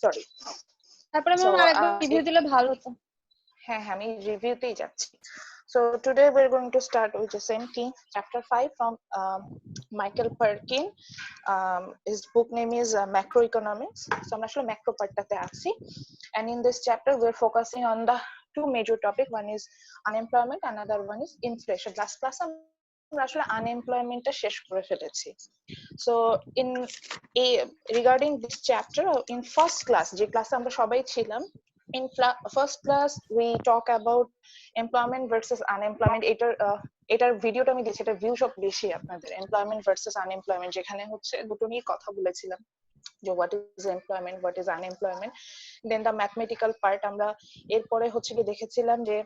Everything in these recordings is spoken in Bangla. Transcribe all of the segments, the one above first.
সরি। তারপরে So, ম্যাম আরেকবার রিভিউ দিলে ভালো হতো। হ্যাঁ হ্যাঁ, আমি রিভিউতেই যাচ্ছি। So today we're going to start with the same thing, chapter 5 from Michael Perkin. His book name is Macroeconomics. So আমরা আসলে ম্যাক্রো পার্টটাতে আছি, and in this chapter we're focusing on the two major topic. One is unemployment, another one is inflation. Last class আমরা আসলে আনএমপ্লয়মেন্টটা শেষ করে ফেলেছি। So in a regarding this chapter, in first class যে ক্লাসে আমরা সবাই ছিলাম, in first class we talk about employment versus unemployment. এটার ভিডিওটা আমি দিয়েছি, এটা ভিউ সব বেশি আপনাদের, employment versus unemployment, যেখানে হচ্ছে দুটো নিয়ে কথা বলেছিলাম যে what is employment, what is unemployment. Then the mathematical part আমরা এরপরে হচ্ছে কি দেখেছিলাম যে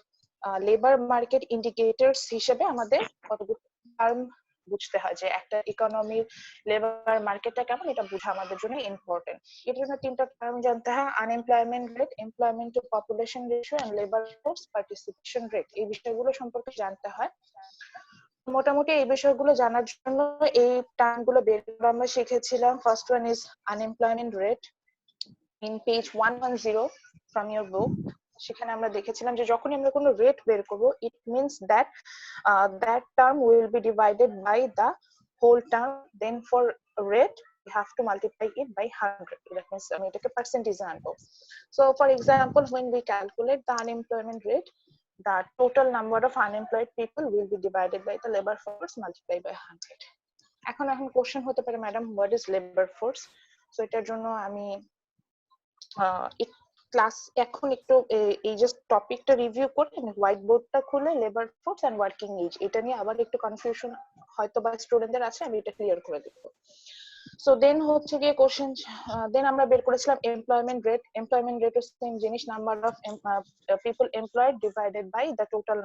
লেবার মার্কেট ইন্ডিকেটরস হিসেবে আমাদের কতগুলো টার্ম বুঝতে হয়, যে একটা ইকোনমির লেবার মার্কেটটা কেমন এটা বোঝা আমাদের জন্য ইম্পর্টেন্ট। এটার জন্য তিনটা টার্ম জানতে হয়: unemployment rate, employment to population ratio and labour force participation rate. এই বিষয়গুলো সম্পর্কে জানতে হয়। মোটামুটি এই বিষয়গুলো জানার জন্য এই টার্মগুলো বের করে আমরা শিখেছিলাম। First one is unemployment rate in page 110 from your book. সেখানে আমরা দেখেছিলাম যে যখন আমরা কোনো রেট বের করব, it means that that term will be divided by the whole term. Then for rate we have to multiply it by 100. That means আমি এটাকে পার্সেন্টেজে আনবো। So for example, when we calculate the unemployment rate, the total number of unemployed people will be divided by the labor force multiplied by 100. এখন কোশ্চেন হতে পারে, madam what is labour force? So এটার জন্য আমি ক্লাস এখন একটু এই জাস্ট টপিকটা রিভিউ করে হোয়াইট বোর্ডটা খুলে labour force and working age এটা নিয়ে আবার একটু কনফিউশন হয়তো বা স্টুডেন্টদের আছে, আমি এটা ক্লিয়ার করে দেব। সো দেন হচ্ছে গিয়ে কোশ্চেন, দেন আমরা বের করেছিলাম এমপ্লয়মেন্ট রেট। এমপ্লয়মেন্ট রেট হচ্ছে সেম জিনিস, number of people employed divided by the total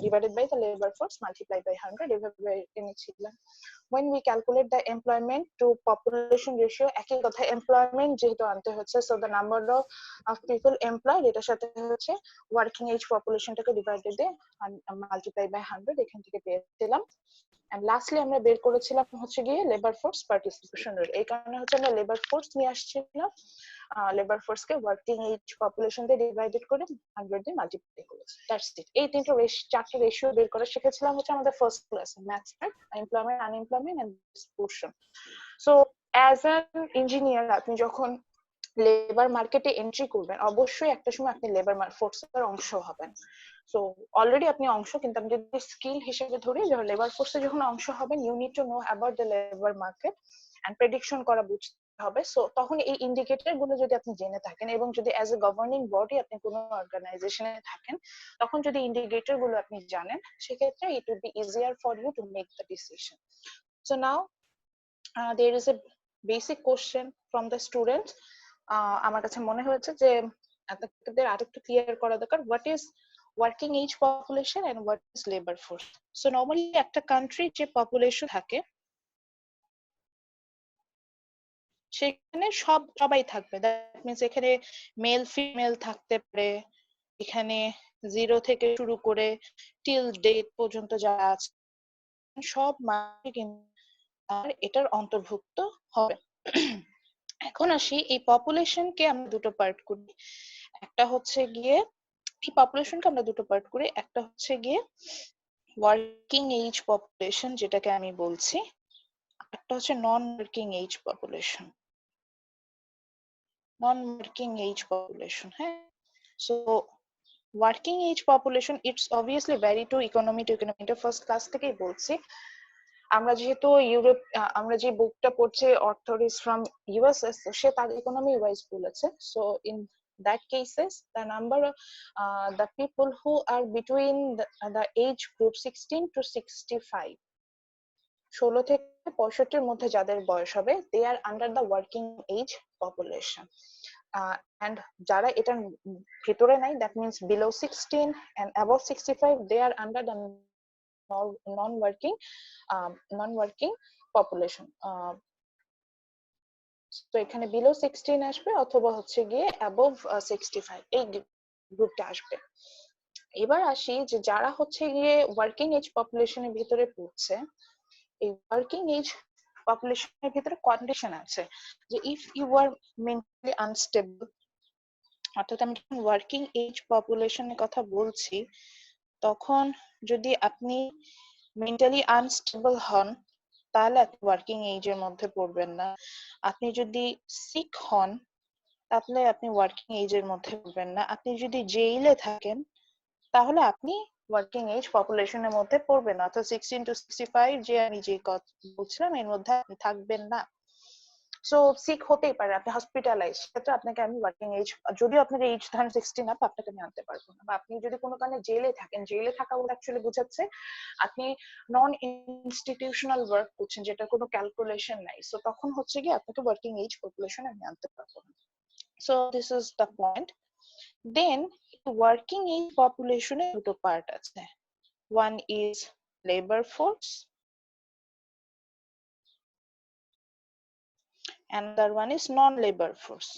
divided by the labour force multiply by 100, এভাবে এনেছিলাম। when we calculate the employment to population ratio, একই কথা, employment যেহেতু আনতে হচ্ছে, so the number of people employed এটার সাথে হচ্ছে working age population টাকে ডিভাইডেড দিয়ে multiply by 100, এখান থেকে পেয়েছিলাম। and lastly আমরা বের করেছিলাম হচ্ছে গিয়ে লেবার ফোর্স পার্টিসিপেশন রেট। এই কারণে হচ্ছে আমরা লেবার ফোর্স নিয়ে আসছিলাম, লেবার ফোর্স কে ওয়ার্কিং এজ পপুলেশন দিয়ে ডিভাইডেড করে 100 দিয়ে মাল্টিপ্লাই করেছি। That's it. এই চারটি রেশিও বের করা শিখেছিলাম হচ্ছে আমাদের ফার্স্ট ক্লাসে, maths part, employment, unemployment and distribution. So as an engineer আপনি যখন লেবার মার্কেটে এন্ট্রি করবেন, অবশ্যই একটা সময় আপনি লেবার ফোর্সের অংশ হবেন। সো অলরেডি আপনি অংশ, কিন্তু আমি যদি স্কিল হিসেবে ধরি, যখন লেবার ফোর্সে যখন অংশ হবেন, you need to know about the labour market and prediction করা বুঝতে হবে। সো তখন এই ইন্ডিকেটর গুলো যদি আপনি জেনে থাকেন, এবং যদি অ্যাজ এ গভর্নিং বডি আপনি কোনো অর্গানাইজেশনে থাকেন, তখন যদি ইন্ডিকেটর গুলো আপনি জানেন, সেক্ষেত্রে it will be easier for you to make the decision. So now there is a basic question from the student. আমার কাছে মনে হয়েছে যে আপনাদের আরেকটু ক্লিয়ার করা দরকার, what is working age population and what is labour force. So normally একটা কান্ট্রি যে পপুলেশন থাকে সেখানে সবাই থাকবে, দ্যাট মিন্স এখানে মেল ফিমেল থাকতে পারে, এখানে 0 থেকে শুরু করে টিল ডেট পর্যন্ত যারা আছে সব মানুষ কিন্তু এটার অন্তর্ভুক্ত হবে। এখন আসি, এই পপুলেশনকে আমরা দুটো পার্ট করি। একটা হচ্ছে গিয়ে, এই পপুলেশনকে আমরা দুটো পার্ট করি, একটা হচ্ছে গিয়ে ওয়ার্কিং এজ পপুলেশন যেটাকে আমি বলছি, একটা হচ্ছে non working age population. Non working age population, হ্যাঁ। So working age population it's obviously vary to economy to economy, এটা ফার্স্ট ক্লাস থেকেই বলছি। আমরা যেহেতু ইউরোপ, আমরা যে বুকটা পড়ছি অথরিটিস ফ্রম ইউএসএস, সে তার ইকোনমি ওয়াইজ বলেছে। So in that cases the number of the people who are between the age group 16 to 65, 16 থেকে 65 মধ্যে যাদের বয়স হবে, they are under the working age population. And যারা এটার ভিতরে নাই, that means below 16 and above 65, they are under the non-working population. তো এখানে below 16 আসবে অথবা হচ্ছে গিয়ে above 65, এই গ্রুপটা আসবে। এবার আসি যে যারা হচ্ছে গিয়ে ওয়ার্কিং এজ পপুলেশনের ভিতরে পড়ছে, এই ওয়ার্কিং এজ পপুলেশনের ভিতরে কন্ডিশন আছে যে if you are mentally unstable, অর্থাৎ আমি যখন ওয়ার্কিং এজ পপুলেশনের কথা বলছি তখন যদি আপনি মেন্টালি আনস্টেবল হন তাহলে আপনি ওয়ার্কিং এজের মধ্যে পড়বেন না। আপনি যদি সিক হন তাহলে আপনি ওয়ার্কিং এজের মধ্যে পড়বেন না। আপনি যদি জেইলে থাকেন তাহলে আপনি ওয়ার্কিং এজ পপুলেশনের মধ্যে পড়বেন না, অর্থাৎ 16 to 65 যে আমি যে কথা বলছিলাম এর মধ্যে আপনি থাকবেন না। সো সিক হতেই পারে, আপনি হসপিটালাইজ, সেক্ষেত্রে আপনাকে আমি ওয়ার্কিং এজ, যদিও আপনার এজ ধরেন 16 আপ, আপনাকে আমি আনতে পারবো না। বা আপনি যদি কোনো কারণে জেলে থাকেন, জেলে থাকা বলে অ্যাকচুয়ালি বোঝাচ্ছে আপনি নন ইনস্টিটিউশনাল ওয়ার্ক করছেন যেটা কোনো ক্যালকুলেশন নাই, সো তখন হচ্ছে কি আপনাকে ওয়ার্কিং এজ পপুলেশন আমি আনতে পারবো না। So this is the point. Then working age পপুলেশনে দুটো পার্ট আছে, one is labor force, another one is non-labor force.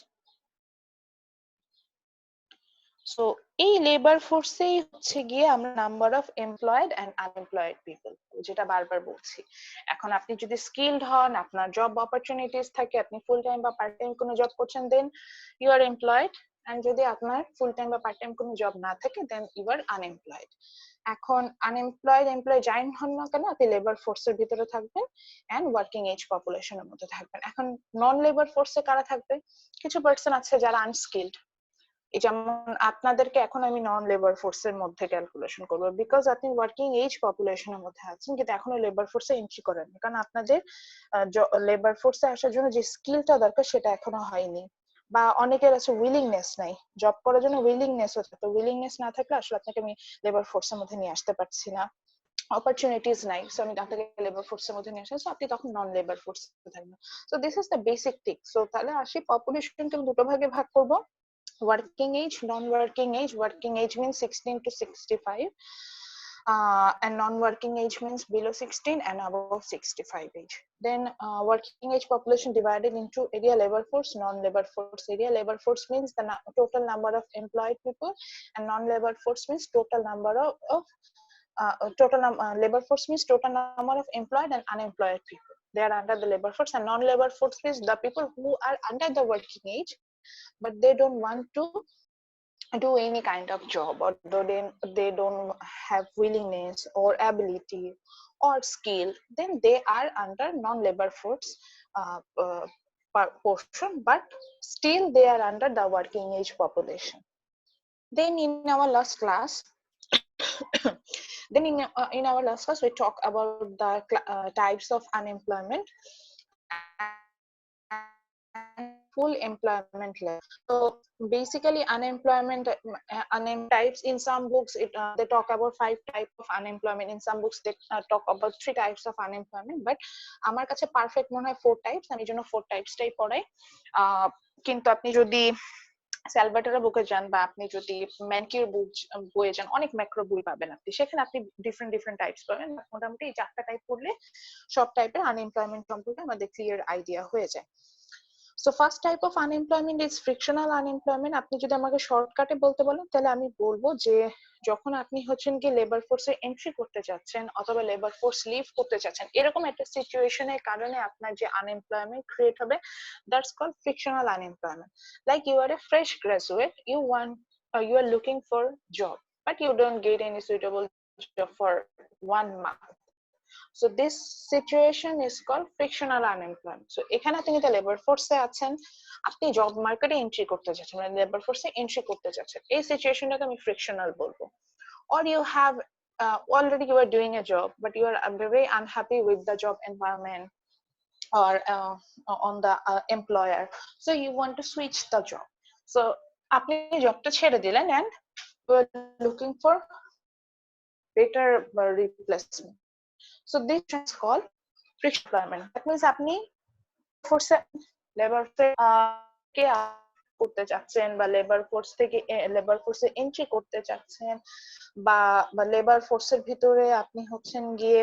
So এই লেবার ফোর্সেই হচ্ছে গিয়ে আমরা number of employed and unemployed people, যেটা বারবার বলছি। এখন আপনি যদি স্কিলড হন, আপনার জব অপরচুনিটিস থাকে, আপনি ফুল টাইম বা পার্ট টাইম কোনো জব করছেন, then you are employed. And যদি আপনার ফুল টাইম বা পার্ট টাইম কোনো জব না থাকে দেন ইউ আর আনএমপ্লয়েড। এখন আনএমপ্লয়েড এমপ্লয় যাই হন না কেন আপনি লেবার ফোর্সের ভিতরে থাকবেন এন্ড ওয়ার্কিং এজ পপুলেশনের মধ্যে থাকবেন। এখন নন লেবার ফোর্সে কারা থাকবে? কিছু পার্সন আছে যারা আনস্কিলড, যেমন আপনাদেরকে এখন আমি নন লেবার ফোর্সের মধ্যে ক্যালকুলেশন করবো, বিকজ আপনি ওয়ার্কিং এজ পপুলেশনের মধ্যে আছেন কিন্তু এখনো লেবার ফোর্সে এন্ট্রি করেননি, কারণ আপনাদের লেবার ফোর্সে আসার জন্য যে স্কিলটা দরকার সেটা এখনো হয়নি। বা অনেকের আছে উইলিংনেস নাই, জব করার জন্য উইলিংনেস হচ্ছে, তো উইলিংনেস না থাকলে আসলে আপনাকে আমি লেবার ফোর্সের মধ্যে নিয়ে আসতে পারছি না, অপরচুনিটিস নাই, সো আমি আপনাকে লেবার ফোর্সের মধ্যে নিয়ে আসি, সো আপনি তখন নন লেবার ফোর্সে থাকবেন। So this is the basic thing. So তাহলে আসি পপুলেশনকে দুটো ভাগে ভাগ করবো, working age, non-working age. Working age means 16 to 65, and non-working age means below 16 and above 65 age. Then working age population divided into area, labor force, non-labor force. Area labor force means the total number of employed people, and non-labor force means total number of labor force means total number of employed and unemployed people. They are under the labor force, and non-labor force is the people who are under the working age but they don't want to do any kind of job, or they don't have willingness or ability or skill, then they are under non-labor force portion, but still they are under the working age population. Then in our last class in our last class we talk about the types of unemployment and full employment level. So basically unemployment types, in some books they talk about 5 types of unemployment, in some books they talk about 3 types of unemployment, but আমার কাছে পারফেক্ট মনে হয় 4 টাইপস, আমি জন্য 4 টাইপসটাই পড়াই। কিন্তু আপনি যদি স্যালভাটোরা বুকে যান বা আপনি যদি ম্যানকিউর বইয়ে যান, অনেক ম্যাক্রো বই পাবেন আপনি, সেখানে আপনি ডিফারেন্ট টাইপস পাবেন। মোটামুটি এই 4টা টাইপ পড়লে সব টাইপের আনএমপ্লয়মেন্ট সম্পর্কে আমাদের ক্লিয়ার আইডিয়া হয়ে যায়। So first type of unemployment is frictional unemployment. আপনি যদি আমাকে শর্টকাটে বলতে বলেন তাহলে আমি বলবো যে যখন আপনি হচ্ছেন কি লেবার ফোর্সে এন্ট্রি করতে যাচ্ছেন অথবা লেবার ফোর্স লিভ করতে যাচ্ছেন, এরকম একটা সিচুয়েশনের কারণে আপনার যে আনএমপ্লয়মেন্ট ক্রিয়েট হবে, that's called frictional unemployment. Like you are a fresh graduate, you are looking for job but you don't get any suitable job for 1 month. So this situation is called frictional unemployment. So এখানে আপনি কিন্তু লেবার ফোর্সে আছেন, আপনি জব মার্কেটে এন্ট্রি করতে যাচ্ছেন, মানে লেবার ফোর্সে এন্ট্রি করতে যাচ্ছেন, এই সিচুয়েশনটাকে আমি ফ্রিকশনাল বলবো। Or you have already you are doing a job but you are very unhappy with the job environment or on the employer, so you want to switch the job. So আপনি জবটা ছেড়ে দিলেন and you are looking for better replacement. So this is called frictional employment. That means আপনি ফোর্সে লেবার কে করতে চাচ্ছেন বা লেবার ফোর্স থেকে লেবার ফোর্সে এন্ট্রি করতে চাচ্ছেন বা লেবার ফোর্সের ভিতরে আপনি হচ্ছেন গিয়ে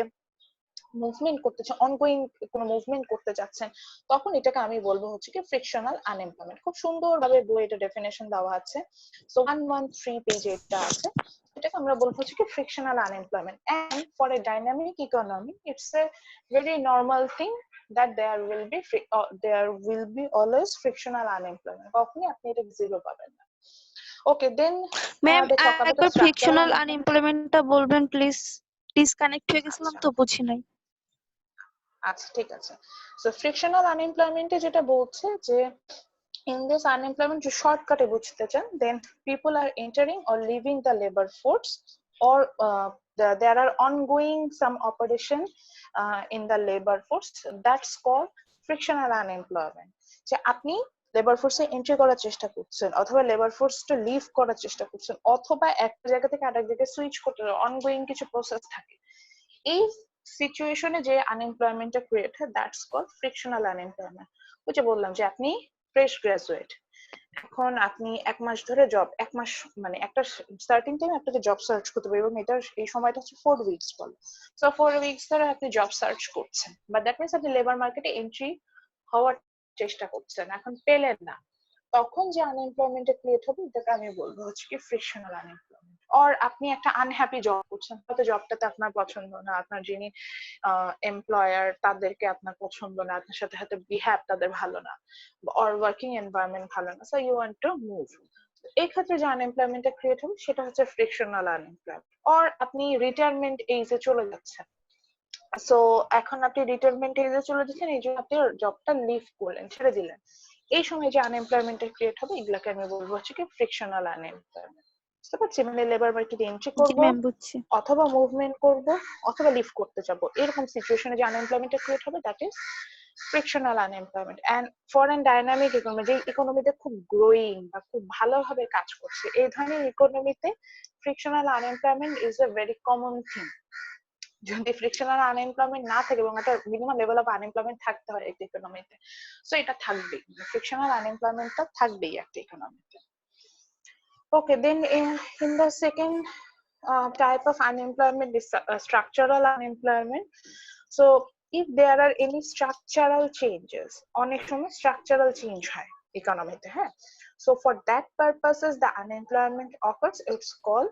মুভমেন্ট করতে চাচ্ছেন, অনগোয়িং কোনো মুভমেন্ট করতে চাচ্ছেন, তখন এটাকে আমি বলবো হচ্ছে কি ফ্রিকশনাল আনএমপ্লয়মেন্ট। খুব সুন্দরভাবে বইয়ে এটা ডেফিনেশন দেওয়া আছে, সো 113 পেজে এটা আছে, এটাকে আমরা বলবো হচ্ছে কি frictional unemployment. And for a dynamic economy it's a very normal thing that there will be always frictional unemployment. কখনই আপনি এটা জিরো পাবেন না। Okay, then ma'am they talk about the একবার structural ফ্রিকশনাল unemployment. আনএমপ্লয়মেন্টটা বলবেন প্লিজ, ডিসকানেক্ট হয়ে গেছিলাম আচ্ছা তো বুঝি নাই। আচ্ছা ঠিক আছে। সো ফ্রিকশনাল আনএমপ্লয়মেন্টে যেটা বলছে যে in this unemployment যে শর্টকাটে বুঝতে চান, then people are entering or leaving the labor force, or there are ongoing some operation in the labor force, that's called frictional unemployment. যে আপনি লেবার ফোর্সে এন্ট্রি করার চেষ্টা করছেন, অথবা লেবার ফোর্সটা লিভ করার চেষ্টা করছেন, অথবা একটা জায়গা থেকে আরেক জায়গায় সুইচ করতে অনগোয়িং কিছু প্রসেস থাকে। এই সিচুয়েশনে যে আনএমপ্লয়মেন্টটা ক্রিয়েট হয়, দ্যাটস কল্ড ফ্রিকশনাল আনএমপ্লয়মেন্ট। ওই যে বললাম যে আপনি ফ্রেশ গ্রাজুয়েট, এখন আপনি এক মাস ধরে এক মাস মানে একটা সার্টেন টাইম আপনাকে জব সার্চ করতে হবে, এবং এটার এই সময়টা হচ্ছে 4 উইকস বলে। সো 4 উইকস ধরে আপনি জব সার্চ করছেন, বাট দ্যাট মিনস আপনি লেবার মার্কেটে এন্ট্রি হওয়ার চেষ্টা করছেন, এখন পেলেন না, তখন যে আনএমপ্লয়মেন্টটা ক্রিয়েট হবে এটাকে আমি বলবো হচ্ছে কি ফ্রিকশনাল আনএমপ্লয়মেন্ট। অর আপনি একটা আনহ্যাপি জব করছেন, হয়তো জবটাতে আপনার পছন্দ না, আপনার যিনি এমপ্লয়ার তাদেরকে আপনার পছন্দ না, আপনার সাথে হয়তো বিহেভ তাদের ভালো না, অর ওয়ার্কিং এনভায়রনমেন্ট ভালো না, so you want to move. এই ক্ষেত্রে যে আনএমপ্লয়মেন্টটা ক্রিয়েট হবে সেটা হচ্ছে ফ্রিকশনাল আনএমপ্লয়মেন্ট। অর আপনি রিটায়ারমেন্ট এজে চলে যাচ্ছেন, সো এখন আপনি রিটায়ারমেন্ট এজে চলে যাচ্ছেন, এই জন্য আপনি জবটা লিভ করলেন, ছেড়ে দিলেন, এই সময় যে আনএমপ্লয়মেন্টটা ক্রিয়েট হবে এগুলাকে আমি বলবো হচ্ছে কি ফ্রিকশনাল আনএমপ্লয়মেন্ট। বুঝতে পারছি? মানে লেবার মার্কেটে এন্ট্রি জি করব, ম্যাম বুঝছি। অথবা মুভমেন্ট করব, অথবা লিভ করতে যাব, এরকম সিচুয়েশনে যে আনএমপ্লয়মেন্টটা ক্রিয়েট হবে that is frictional unemployment. And for a dynamic economy, যে ইকোনমিতে খুব গ্রোয়িং বা খুব ভালোভাবে কাজ করছে, এই ধরনের ইকোনমিতে frictional unemployment is a very common thing. যদি ফ্রিকশনাল আনএমপ্লয়মেন্ট না থাকে এবং একটা মিনিমাম লেভেল অফ আনএমপ্লয়মেন্ট থাকতে হয় একটা ইকোনমিতে, সো এটা থাকবেই, ফ্রিকশনাল আনএমপ্লয়মেন্টটা থাকবেই একটা ইকোনমিতে। Okay, then in the second type of unemployment is structural unemployment. So if there are any structural changes, অনেক সময় structural change হয় ইকোনমিতে, হ্যাঁ, so for that purposes the unemployment occurs, it's called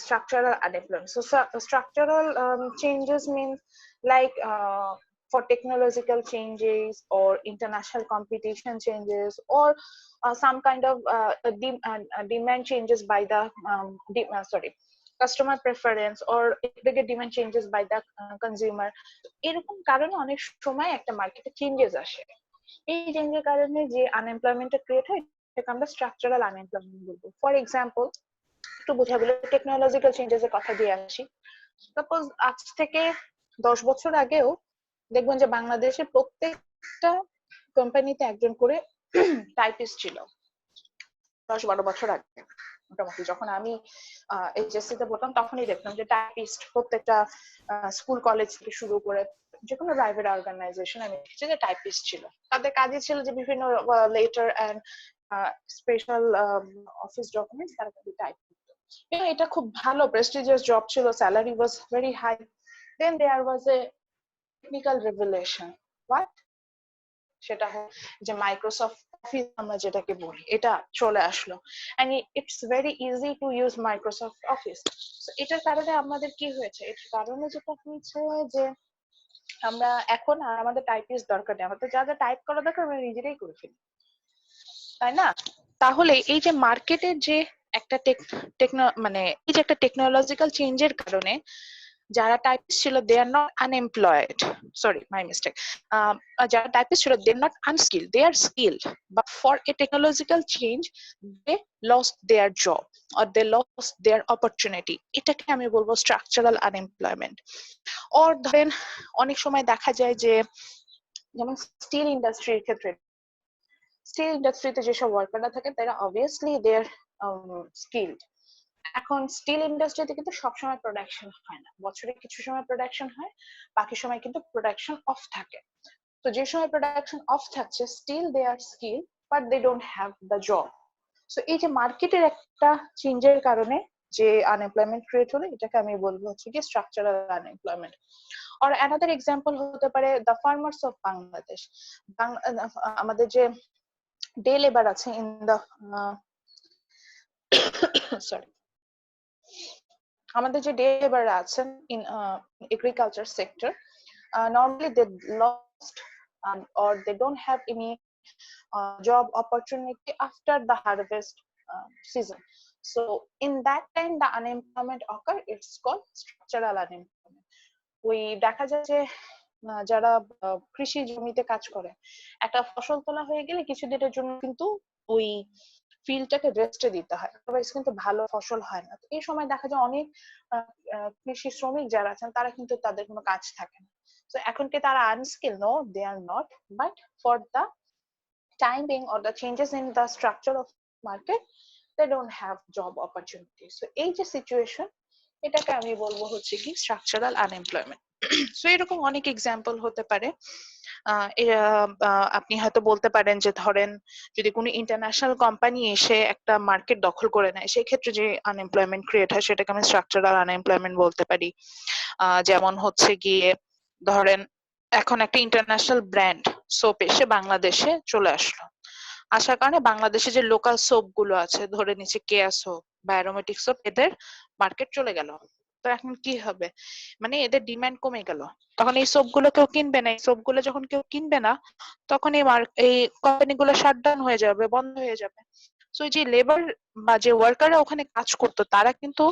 structural unemployment. So structural changes means like for technological changes or international competition changes, or some kind of demand changes by the customer preference, or aggregate demand changes by the consumer. এরকম কারণে অনেক সময় একটা মার্কেটে চেঞ্জেস আসে, এই চেঞ্জের কারণে যে আনএমপ্লয়মেন্টটা ক্রিয়েট হয় সেটাকে আমরা স্ট্রাকচারাল আনএমপ্লয়মেন্ট বলবো। ফর এক্সাম্পল একটু বোঝা গেল টেকনোলজিক্যাল চেঞ্জেস এর কথা দিয়ে আসি। সাপোজ আজ থেকে 10 বছর আগেও দেখবেন যে বাংলাদেশের প্রত্যেকটা কোম্পানিতে একজন করে টাইপিস্ট ছিল, 10-12 বছর আগে মোটামুটি যখন আমি এইচএসসি তে পড়তাম তখনই দেখতাম যে টাইপিস্ট প্রত্যেকটা স্কুল কলেজ থেকে শুরু করে যে কোনো প্রাইভেট অর্গানাইজেশন আমি দেখেছি যে টাইপিস্ট ছিল। তাদের কাজই ছিল যে বিভিন্ন letter and special office documents তারা টাইপ করতো, এবং এটা খুব ভালো প্রেস্টিজিয়াস জব ছিল, salary was very high. Then there was a technical revolution, what, সেটা যে মাইক্রোসফট অফিস আমরা যেটাকে বলি এটা চলে আসলো, and it's very easy to use Microsoft office. এটার কারণে আমাদের কি হয়েছে, এটার কারণে যেটা হয়েছে যে আমরা এখন আর আমাদের টাইপিস্ট দরকার নেই, আমাদের যা যা টাইপ করা দরকার আমরা নিজেরাই করে ফেলি, তাই না? তাহলে এই যে মার্কেটের যে একটা মানে এই যে একটা টেকনোলজিক্যাল চেঞ্জের কারণে যারা টাইপিস্ট ছিল they are not unemployed, sorry my mistake, যারা টাইপিস্ট ছিল they are not unskilled, they are skilled, but for a technological change they lost their job or they lost their opportunity, এটাকে আমি বলবো স্ট্রাকচারাল আনএমপ্লয়মেন্ট। অর ধরেন অনেক সময় দেখা যায় যে যেমন স্টিল ইন্ডাস্ট্রির ক্ষেত্রে, স্টিল ইন্ডাস্ট্রিতে যেসব ওয়ার্কাররা থাকে তারা অবভিয়াসলি দে আর স্কিল্ড। এখন স্টিল ইন্ডাস্ট্রিতে কিন্তু সবসময় প্রোডাকশন হয় না, বছরে কিছু সময় প্রোডাকশন হয়, বাকি সময় কিন্তু প্রোডাকশন অফ থাকে। তো যে সময় প্রোডাকশন অফ থাকছে still they are skill but they don't have the job. So এই যে মার্কেটের একটা চেঞ্জের কারণে যে আনএমপ্লয়মেন্ট ক্রিয়েট হলো এটাকে আমি বলবো হচ্ছে কি স্ট্রাকচারাল আনএমপ্লয়মেন্ট। আর অ্যানাদার এক্সাম্পল হতে পারে দ্য ফার্মার্স অফ বাংলাদেশ। আমাদের যে ডে লেবার আছে ইন দ্য সরি আমাদের যে ডে লেবার আছেন in agriculture sector, normally they lost lost or they don't have any job opportunity after the harvest season. So in that time the unemployment occur, it's called structural unemployment. ওই দেখা যায় যে যারা কৃষি জমিতে কাজ করে, একটা ফসল তোলা হয়ে গেলে কিছুদিনের জন্য কিন্তু ওই ফিল্ডটাকে রেস্টে দিতে হয়, আদারওয়াইজ কিন্তু ভালো ফসল হয় না। এই সময় দেখা যায় অনেক কৃষি শ্রমিক যারা আছেন তারা কিন্তু তাদের কোনো কাজ থাকে না। তো এখন কি তারা unskill? No, they are not, but for the time being or the changes in the structure of market, they don't have job opportunities. So এই যে সিচুয়েশন, এটাকে আমি বলবো হচ্ছে কি স্ট্রাকচারাল আনএমপ্লয়মেন্ট। সো এরকম অনেক এক্সাম্পল হতে পারে। আপনি হয়তো বলতে পারেন যে ধরেন যদি কোনো ইন্টারন্যাশনাল কোম্পানি এসে একটা মার্কেট দখল করে নেয়, সেই ক্ষেত্রে যে আনএমপ্লয়মেন্ট ক্রিয়েট হয় সেটাকে আমি স্ট্রাকচারাল আনএমপ্লয়মেন্ট বলতে পারি। যেমন হচ্ছে গিয়ে ধরেন এখন একটা ইন্টারন্যাশনাল ব্র্যান্ড সোপ এসে বাংলাদেশে চলে আসলো, আসার কারণে বাংলাদেশে যে লোকাল সোপ গুলো আছে, ধরে নিচ্ছে কেয়া সোপ বা অ্যারোমেটিক সোপ, এদের মার্কেট চলে গেল। তো এখন কি হবে, মানে এদের ডিমান্ড কমে গেল, তখন এই সোপ গুলো কেউ কিনবে না। এই সোপ গুলো যখন কেউ কিনবে না, তখন এই কোম্পানি গুলো শাটডাউন হয়ে যাবে, বন্ধ হয়ে যাবে। সো যে লেবার বা যে ওয়ার্কাররা ওখানে কাজ করতো তারা কিন্তু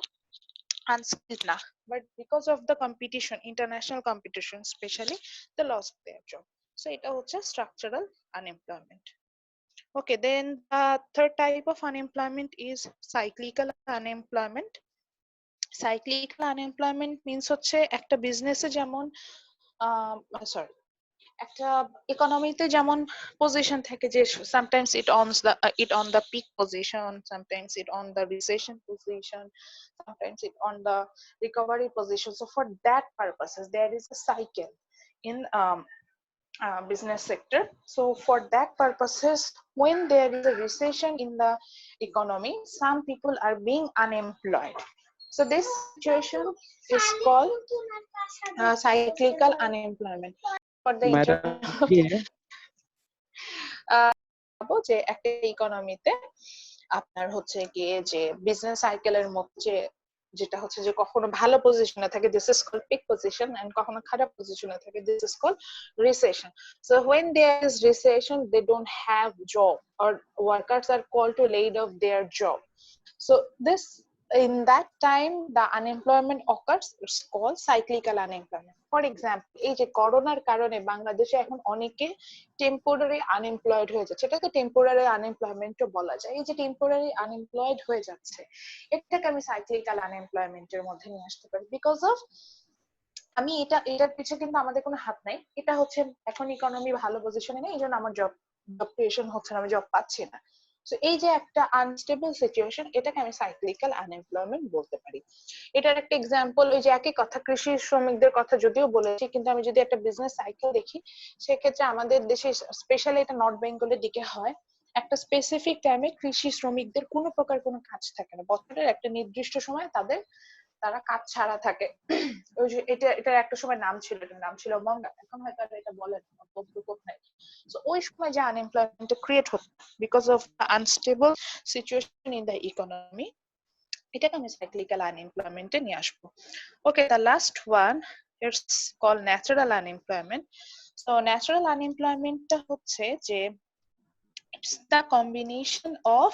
unskilled না, but because of the competition, international competition especially, they lost their job. So এটা হচ্ছে structural unemployment. Okay, then the third type of unemployment is cyclical unemployment. Cyclical unemployment means হচ্ছে একটা বিজনেসে যেমন sorry, একটা ইকোনমিতে যেমন পজিশন থাকে যে sometimes it on the peak position, sometimes it on the recession position, sometimes it on the recovery position. So for that purposes there is a cycle in business sector. So for that purposes, when there is a recession in the economy, some people are being unemployed. So this situation is called cyclical unemployment. For the যে একটা ইকোনমিতে আপনার হচ্ছে গিয়ে যে বিজনেস সাইকেলের মধ্যে যেটা হচ্ছে যে কখনো ভালো পজিশনে থাকে, this is called peak position, and কখনো খারাপ পজিশনে থাকে, this is called recession. So when there is recession, they don't have job or workers are called to laid off their job. So this, in that time the unemployment occurs, it's called cyclical unemployment. For example, এই যে করোনার কারণে বাংলাদেশে এখন অনেকে টেম্পোরারি আনএমপ্লয়েড হয়ে যাচ্ছে, এটাকে টেম্পোরারি আনএমপ্লয়মেন্টও বলা যায়। এই যে টেম্পোরারি আনএমপ্লয়েড হয়ে যাচ্ছে, এটাকে আমি সাইক্লিক্যাল আনএমপ্লয়মেন্টের মধ্যে নিয়ে আসতে পারি, বিকজ অফ আমি এটার পিছনে কিন্তু আমাদের কোনো হাত নাই। এটা হচ্ছে এখন ইকোনমি ভালো পজিশনে নেই, এই জন্য আমার জব ক্রিয়েশন হচ্ছে না, আমি জব পাচ্ছি না। সো এই যে একটা আনস্টেবল সিচুয়েশন, এটাকে আমি সাইক্লিক্যাল আনএমপ্লয়মেন্ট বলতে পারি। এটার একটা এক্সাম্পল, ওই যে একই কথা, কৃষি শ্রমিকদের কথা যদিও বলেছি, কিন্তু আমি যদি একটা বিজনেস সাইকেল দেখি, সেক্ষেত্রে আমাদের দেশে স্পেশালি এটা নর্থ বেঙ্গলের দিকে হয়, একটা স্পেসিফিক টাইমে কৃষি শ্রমিকদের কোনো প্রকার কোনো কাজ থাকে না, বছরের একটা নির্দিষ্ট সময় তারা কাজ ছাড়া থাকে। ওই যে এটার একটা সময় নাম ছিল মঙ্গা, এখন হয়তো এটা বলেন কোথায়। সো ওই সময় যে আনএমপ্লয়মেন্ট ক্রিয়েট হতো because of unstable situation in the economy, এটাকে আমি সাইক্লিক্যাল আনএমপ্লয়মেন্টে নিয়ে আসবো। Okay, the last one, it's call natural unemployment. So natural আনএমপ্লয়মেন্টটা হচ্ছে যে it's the combination of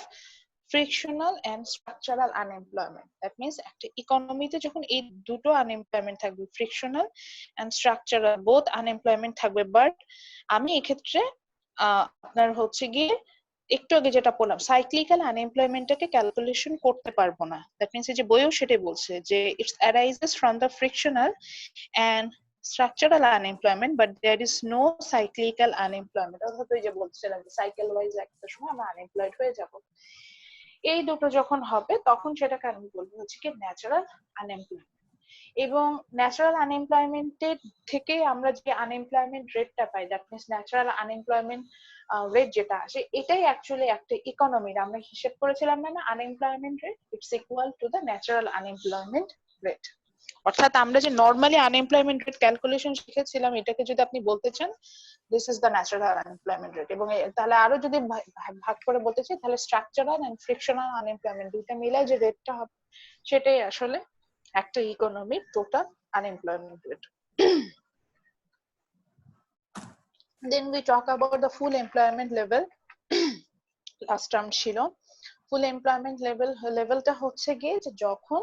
frictional and structural unemployment. That means একটা ইকোনমিতে যখন এই দুটো আনএমপ্লয়মেন্ট থাকবে, frictional and structural, both unemployment থাকবে, বাট আমি এক্ষেত্রে আপনার হচ্ছে গিয়ে একটু আগে যেটা বললাম, সাইক্লিক্যাল আনএমপ্লয়মেন্টটাকে ক্যালকুলেশন করতে পারবো না। দ্যাট মিন্স যে বইও সেটাই বলছে যে it's arises from the frictional and structural unemployment, but there is no cyclical unemployment. অর্থাৎ ওই যে বলছিলাম সাইকেল ওয়াইজ একটা সময় আমরা আনএমপ্লয়েড হয়ে যাব। এই দুটো যখন হবে তখন সেটাকে আমি বলবো হচ্ছে কি ন্যাচারাল আনএমপ্লয়মেন্ট। এবং ন্যাচারাল আনএমপ্লয়মেন্টের থেকে আমরা যে আনএমপ্লয়মেন্ট রেটটা পাই, that means natural unemployment rate যেটা আসে, এটাই অ্যাকচুয়ালি একটা ইকোনমির আমরা হিসেব করেছিলাম না unemployment rate, it's equal to the natural unemployment rate. অর্থাৎ আমরা যে নর্মালি আনএমপ্লয়মেন্ট রেট ক্যালকুলেশন শিখেছিলাম, এটাকে যদি আপনি বলতে চান this is the natural unemployment rate. এবং তাহলে আরো যদি ভাগ করে বলতে চাই, তাহলে স্ট্রাকচারাল এন্ড ফ্রিকশনাল আনএমপ্লয়মেন্ট দুইটা মিলাই যে রেটটা হবে, সেটাই আসলে একটা ইকোনমির total unemployment rate. Then we talk about the full employment level. Last term ছিল full employment levelটা হচ্ছে গিয়ে যে যখন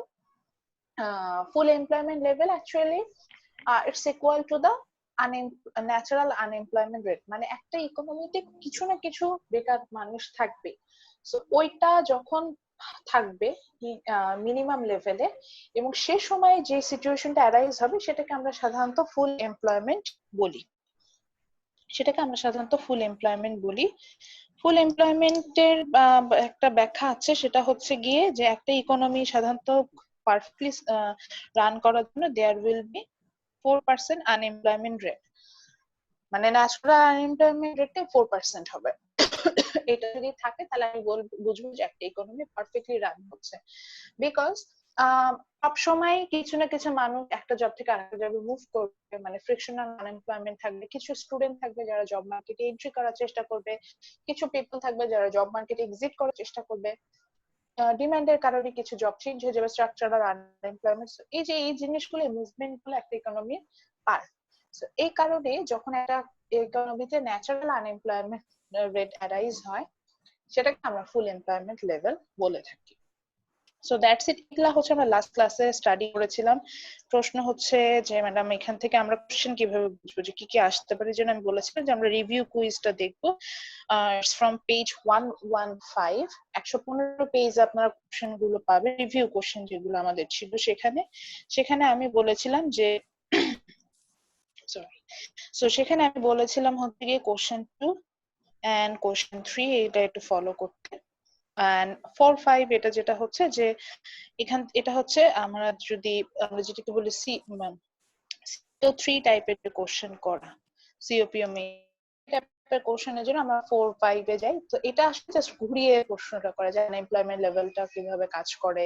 full employment level actually it's equal to the natural unemployment rate, মানে একটা ইকোনমিতে কিছু না কিছু বেকার মানুষ থাকবে। সো ওইটা যখন থাকবে মিনিমাম লেভেলে এবং সে সময় যে সিচুয়েশনটা অ্যারাইজ হবে সেটাকে আমরা সাধারণত ফুল এমপ্লয়মেন্ট বলি। ফুল এমপ্লয়মেন্টের একটা ব্যাখ্যা আছে, সেটা হচ্ছে গিয়ে যে একটা ইকোনমি সাধারণত পারফেক্টলি রান করার জন্য there will be 4% unemployment rate, মানে ন্যাচারাল আনএমপ্লয়মেন্ট রেটে 4% হবে। এটা যদি থাকে তাহলে আমি বুঝবো যে একটা ইকোনমি পারফেক্টলি রান হচ্ছে। বিকজ সব সময় কিছু না কিছু মানুষ একটা জব থেকে আরেকটা জবে মুভ করবে, মানে ফ্রিকশনাল আনএমপ্লয়মেন্ট থাকবে, কিছু স্টুডেন্ট থাকবে যারা জব মার্কেটে এন্ট্রি করার চেষ্টা করবে, কিছু পিপল থাকবে যারা জব মার্কেটে এক্সিট করার চেষ্টা করবে, ডিমান্ডের কারণে কিছু জব চেঞ্জ হয়ে যাবে, স্ট্রাকচারাল আনএমপ্লয়মেন্ট। এই যে এই জিনিসগুলো, মুভমেন্ট গুলো একটা ইকোনমির পার্ট। এই কারণে যখন একটা ইকোনমিতে ন্যাচারাল আনএমপ্লয়মেন্ট রেট অ্যারাইজ হয় সেটাকে আমরা ফুল এমপ্লয়মেন্ট লেভেল বলে থাকি। So that's it. এগুলা হচ্ছে আমরা লাস্ট ক্লাসে স্টাডি করেছিলাম। প্রশ্ন হচ্ছে যে ম্যাডাম এখান থেকে আমরা কোশ্চেন কিভাবে বুঝবো যে কি কি আসতে পারে, যেন আমি বলেছিলাম যে আমরা রিভিউ কুইজটা দেখবো ফ্রম পেজ 115। 115 পেজ আপনারা কোশ্চেন গুলো পাবেন, রিভিউ কোশ্চেন যেগুলো আমাদের ছিল সেখানে আমি বলেছিলাম যে সরি, সো সেখানে আমি বলেছিলাম হচ্ছে গিয়ে কোশ্চেন 2 এন্ড কোশ্চেন 3 এটা একটু ফলো করতে, and 4, 5 এটা যেটা হচ্ছে যে এটা হচ্ছে আমরা যেটাকে বলি CO3 টাইপের কোশ্চেন করা, সিওপিএমএ টাইপের কোশ্চেনের জন্য আমরা 4, 5 এ যাই। তো এটা আসলে জাস্ট ঘুরিয়ে প্রশ্নটা করা যায়, আনএমপ্লয়মেন্ট লেভেলটা কিভাবে কাজ করে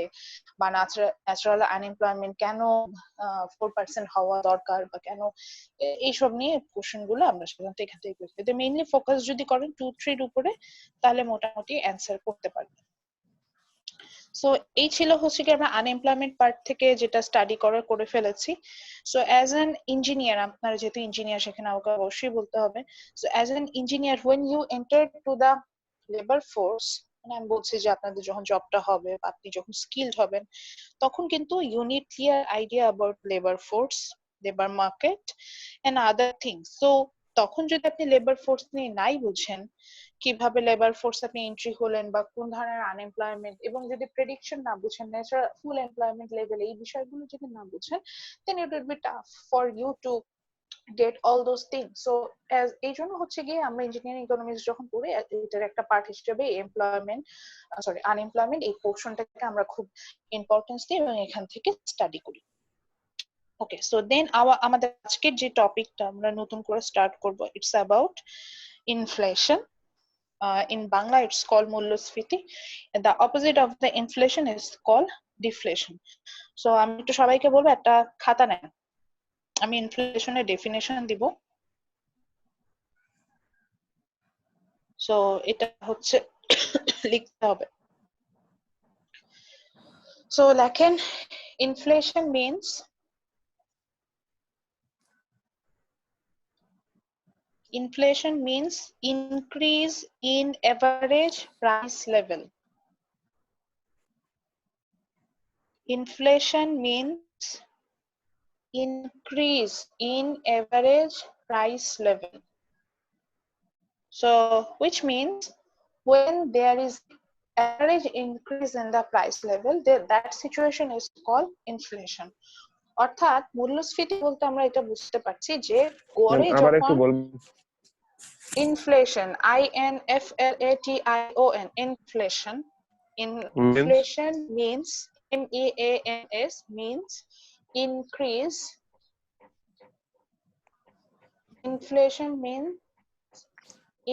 বা ন্যাচারাল আনএমপ্লয়মেন্ট কেন 4% হওয়া দরকার বা কেন, এইসব নিয়ে কোশ্চেন গুলো আমরা সাধারণত এখান থেকে করতে পারি। মেইনলি ফোকাস যদি করেন 2, 3 এর উপরে তাহলে মোটামুটি অ্যান্সার করতে পারবেন। সো এই ছিল হচ্ছে কি আমরা আনএমপ্লয়মেন্ট পার্ট থেকে যেটা স্টাডি করে ফেলেছি। সো অ্যাজ অ্যান ইঞ্জিনিয়ার, আপনারা যেহেতু ইঞ্জিনিয়ার সেখানে আমাকে অবশ্যই বলতে হবে, so as an engineer when you enter to the labour force, মানে আমি বলছি যে আপনাদের যখন জবটা হবে, আপনি যখন স্কিলড হবেন, তখন কিন্তু you need clear idea about labour force, labour market and other things. So তখন যদি আপনি লেবার ফোর্স নিয়ে নাই বুঝেন, কিভাবে লেবার ফোর্স আপনি এন্ট্রি হলেন বা কোন ধরনের আনএমপ্লয়মেন্ট, এবং যদি প্রেডিকশন না বুঝেন, ন্যাচারাল ফুল এমপ্লয়মেন্ট লেভেল এই বিষয়গুলো যদি না বুঝেন, then it will be tough for you to get all those things. So as এই জন্য হচ্ছে গিয়ে আমরা ইঞ্জিনিয়ারিং ইকোনমিক্স যখন পড়ি, এটার একটা পার্ট হিসেবে আনএমপ্লয়মেন্ট এই পোর্শনটাকে আমরা খুব ইম্পর্টেন্স দিই এবং এখান থেকে স্টাডি করি। ওকে, সো দেন আমাদের আজকের যে টপিকটা আমরা নতুন করে স্টার্ট করব, it's about inflation. In Bangla it's called মূল্যস্ফীতি, and the opposite of the inflation is called deflation. So আমি একটু সবাইকে বলবো একটা খাতা নেন, আমি ইনফ্লেশনের ডেফিনেশন দিব। সো এটা হচ্ছে লিখতে হবে। সো লেখেন, inflation means increase in average price level. Inflation means increase in average price level. So which means when there is average increase in the price level, that situation is called inflation. অর্থাৎ মূল্যস্ফীতি বলতে আমরা এটা বুঝতে পারছি যে গড়ে যখন inflation, INFLATION, inflation means MEANS means increase. Inflation means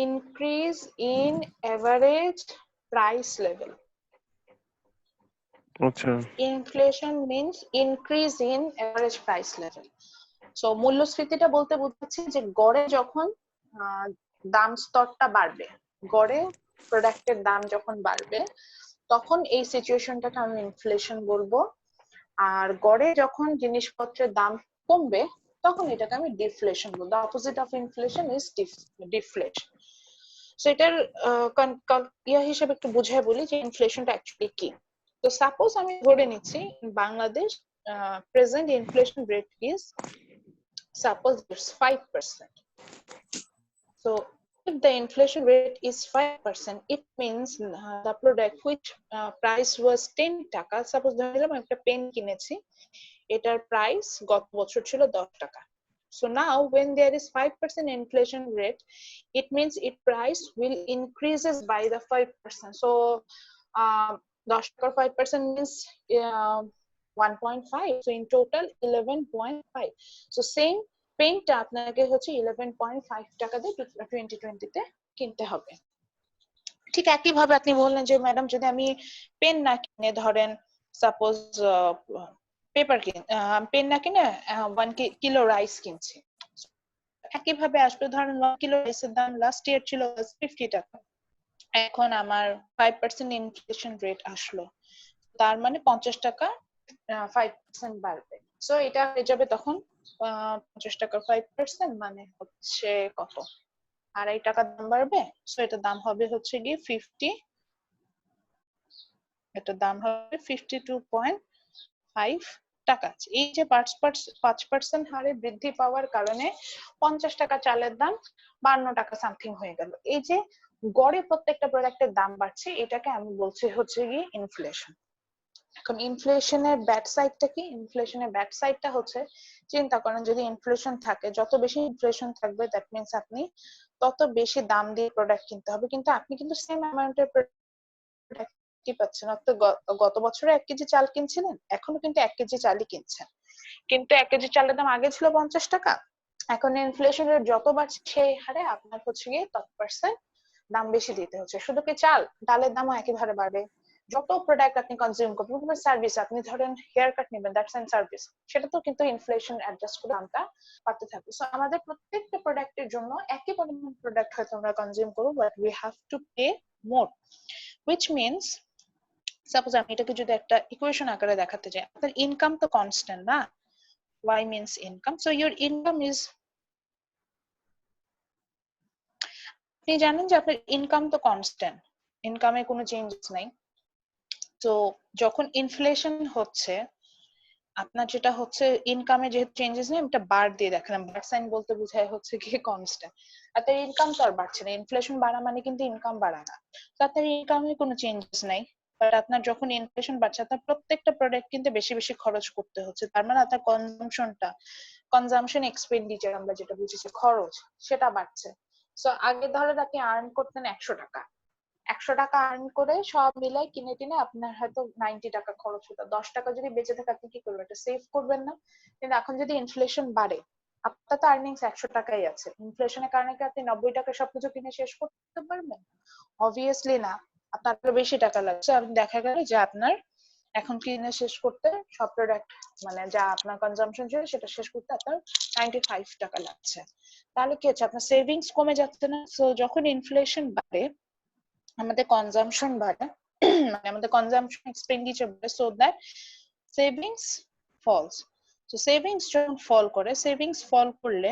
increase in average price level. Inflation means increase in average price level. So মূল্যস্ফীতিটা বলতে বোঝাচ্ছে যে গড়ে যখন দাম স্তরটা বাড়বে, গড়ে প্রোডাক্টের দাম যখন বাড়বে তখন এই সিচুয়েশনটাকে আমি ইনফ্লেশন বলবো। আর গড়ে যখন জিনিসপত্রের দাম কমবে তখন এটাকে আমি ডিফ্লেশন বলবো। The opposite of inflation is deflation. So এটার হিসেবে একটু বুঝাই বলি যে ইনফ্লেশনটা অ্যাকচুয়ালি কি। তো সাপোজ আমি ধরে নিচ্ছি Bangladesh present inflation rate is suppose it's 5%. So if the inflation rate is 5%, it means the product which price was 10 টাকা, suppose ধরে নিলাম একটা পেন কিনেছি, এটার প্রাইস গত বছর ছিল 10 টাকা। So now when there is 5% inflation rate, it means its price will increases by the 5%. So 10 টাকার 5% means 1.5. So in total 11.5. So same পেনটা আপনাকে হচ্ছে 11.5 টাকা দিয়ে 2020 তে কিনতে হবে। ঠিক একই ভাবে আপনি বললেন যে ম্যাডাম যদি আমি পেন না কিনে ধরেন সাপোজ পেন না কিনে 1 কিলো রাইস কিনছি, একই ভাবে আসবে ধরেন 1 কিলো রাইসের দাম লাস্ট ইয়ার ছিল 50 টাকা, এখন আমার 5% ইনফ্লেশন রেট আসলো, তার মানে 50 টাকা 5% বাড়বে। সো এটা হয়ে যাবে তখন 50 টাকার 5% মানে হচ্ছে কত, 2.5 টাকা দাম বাড়বে। সো এটার দাম হবে হচ্ছে গিয়ে 50, এটার দাম হবে 52.5 টাকা। এই যে 5% হারে বৃদ্ধি পাওয়ার কারণে 50 টাকা চালের দাম 52 টাকা সামথিং হয়ে গেল। এই যে গড়ে প্রত্যেকটা প্রোডাক্টের দাম বাড়ছে, এটাকে আমি বলছি হচ্ছে গিয়ে ইনফ্লেশন। এখন ইনফ্লেশনের ব্যাড সাইডটা কি? ইনফ্লেশনের ব্যাড সাইডটা হচ্ছে, চিন্তা করেন যদি ইনফ্লেশন থাকে, যত বেশি ইনফ্লেশন থাকবে দ্যাট মিন্স আপনি তত বেশি দাম দিয়ে প্রোডাক্ট কিনতে হবে, কিন্তু আপনি কিন্তু সেম অ্যামাউন্টের প্রোডাক্ট পাচ্ছেন। অর্থাৎ গত বছরে 1 কেজি চাল কিনছিলেন, এখনো কিন্তু 1 কেজি চালই কিনছেন, কিন্তু 1 কেজি চালের দাম আগে ছিল 50 টাকা, এখন ইনফ্লেশন রেট যত বাড়ছে সেই হারে আপনার হচ্ছে গিয়ে তত পার্সেন্ট দাম বেশি দিতে হচ্ছে। শুধু কি চাল, ডালের দামও একই হারে বাড়বে। যত প্রোডাক্ট আপনি কনজিউম করবেন, সার্ভিস আপনি ধরেন হেয়ার কাট নেবেন, দ্যাটস এন সার্ভিস, সেটা তো কিন্তু ইনফ্লেশন অ্যাডজাস্ট করে দামটা বাড়তে থাকবে। সো আমাদের প্রত্যেকটা প্রোডাক্টের জন্য একই পরিমাণ প্রোডাক্ট হয়তো আমরা কনজিউম করব, but we have to pay more, which means suppose আমি এটাকে যদি একটা ইকুয়েশন আকারে দেখাতে চাই, আপনার ইনকাম তো কনস্ট্যান্ট না, y means income, so your income is, আপনি জানেন যে আপনার ইনকাম তো কনস্ট্যান্ট, ইনকামে কোনো চেঞ্জেস নাই। তো যখন ইনফ্লেশন হচ্ছে আপনার যেটা হচ্ছে ইনকামে যেহেতু চেঞ্জেস নেই, এটা বার দিয়ে দেখালাম, বার সাইন বলতে বোঝায় হচ্ছে কি কনস্ট্যান্ট। আপনার ইনকাম তো আর বাড়ছে না, ইনফ্লেশন বাড়া মানে কিন্তু ইনকাম বাড়া না, তো আপনার ইনকামে কোনো চেঞ্জেস নাই, বাট আপনার যখন ইনফ্লেশন বাড়ছে আপনার প্রত্যেকটা প্রোডাক্ট কিনতে বেশি বেশি খরচ করতে হচ্ছে, তার মানে আপনার কনজাম্পশন এক্সপেন্ডিচার আমরা যেটা বুঝেছি খরচ, সেটা বাড়ছে। সো আগে ধরেন আপনি আর্ন করতেন 100 টাকা, 100 টাকা আর্ন করে সব মিলাই কিনে টিনে আপনার হয়তো 90 টাকা খরচ হতো, 10 টাকা যদি বেঁচে থাকে আপনি কি করবেন, এটা সেভ করবেন না? কিন্তু এখন যদি ইনফ্লেশন বাড়ে, আপনার তো আর্নিংস 100 টাকাই আছে, ইনফ্লেশনের কারণে কি আপনি 90 টাকা সবকিছু কিনে শেষ করতে পারবেন? অবভিয়াসলি না, আপনার আরো বেশি টাকা লাগছে। আর দেখা গেল যে আপনার এখন কিনে শেষ করতে সব প্রোডাক্ট মানে যা আপনার কনজাম্পশন ছিল সেটা শেষ করতে আপনার 95 টাকা লাগছে, তাহলে কি হচ্ছে, আপনার সেভিংস কমে যাচ্ছে না? সো যখন ইনফ্লেশন বাড়ে আমাদের কনজাম্পশন বাড়ে, মানে আমাদের কনজাম্পশন এক্সপেন্ডিচার বাড়ে, সো দ্যাট সেভিংস ফলস। তো সেভিংস যখন ফল করে, সেভিংস ফল করলে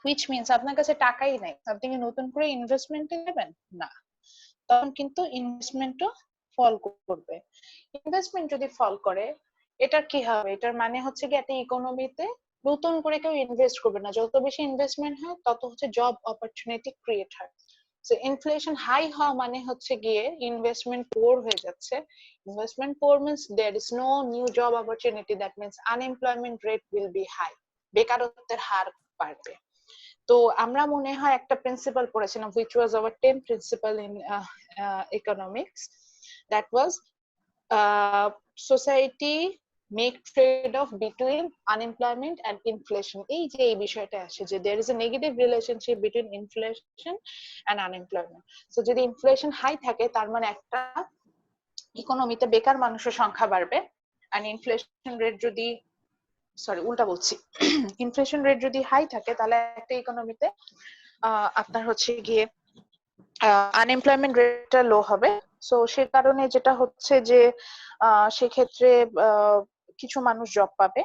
which means আপনার কাছে টাকাই নাই, আপনি কি নতুন করে ইনভেস্টমেন্টে নেবেন? না, তখন কিন্তু ইনভেস্টমেন্টও ফল করবে। ইনভেস্টমেন্ট যদি ফল করে এটার কি হবে, এটার মানে হচ্ছে কি একটা ইকোনমিতে নতুন করে কেউ ইনভেস্ট করবে না, যত বেশি ইনভেস্টমেন্ট হয় তত হচ্ছে জব অপরচুনিটি ক্রিয়েট হয়। সো ইনফ্লেশন হাই হওয়া মানে হচ্ছে গিয়ে ইনভেস্টমেন্ট পোর হয়ে যাচ্ছে, investment poor means there is no new job opportunity, that means unemployment rate will be high, বেকারত্বের হার বাড়বে। তো আমরা মনে হয় একটা প্রিন্সিপাল পড়েছিলাম which was our 10th principle in economics, that was society make trade off between unemployment and inflation। এই যে এই বিষয়টা আসে যে there is a negative relationship between inflation and unemployment। so যদি ইনফ্লেশন হাই থাকে তার মানে একটা ইকোনমিতে বেকার মানুষের সংখ্যা বাড়বে, আর ইনফ্লেশন রেট যদি উল্টা বলছি, ইনফ্লেশন রেট যদি হাই থাকে তাহলে একটা ইকোনমিতে আপনার হচ্ছে গিয়ে আনএমপ্লয়মেন্ট রেটটা লো হবে। সো সে কারণে যেটা হচ্ছে যে সেক্ষেত্রে কিছু মানুষ জব পাবে,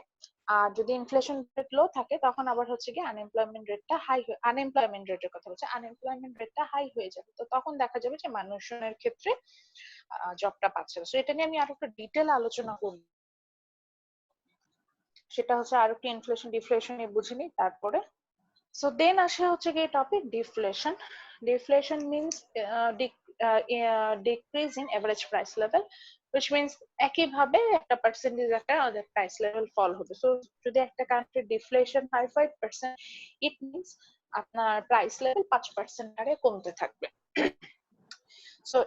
আর যদি ইনফ্লেশন রেট লো থাকে তখন আবার হচ্ছে কি আনএমপ্লয়মেন্ট রেটটা হাই, আনএমপ্লয়মেন্ট রেটের কথা বলছে, আনএমপ্লয়মেন্ট রেটটা হাই হয়ে যাবে। তো তখন দেখা যাবে যে মানুষজনের ক্ষেত্রে জবটা পাচ্ছে না। সো এটা নিয়ে আমি আরো একটু ডিটেল আলোচনা করব, সেটা হচ্ছে আরো একটু ইনফ্লেশন ডিফ্লেশন নিয়ে বুঝে নিই তারপরে। সো দেন আসে হচ্ছে কি topic deflation. Deflation means decrease in average price level, which means একইভাবে একটা পার্সেন্টেজ একটা ওদের প্রাইস লেভেল ফল হবে। সো যদি একটা কান্ট্রি ডিফ্লেশন হয় 5%, ইট মিনস আপনার প্রাইস লেভেল 5% আরে কমতে থাকবে। সো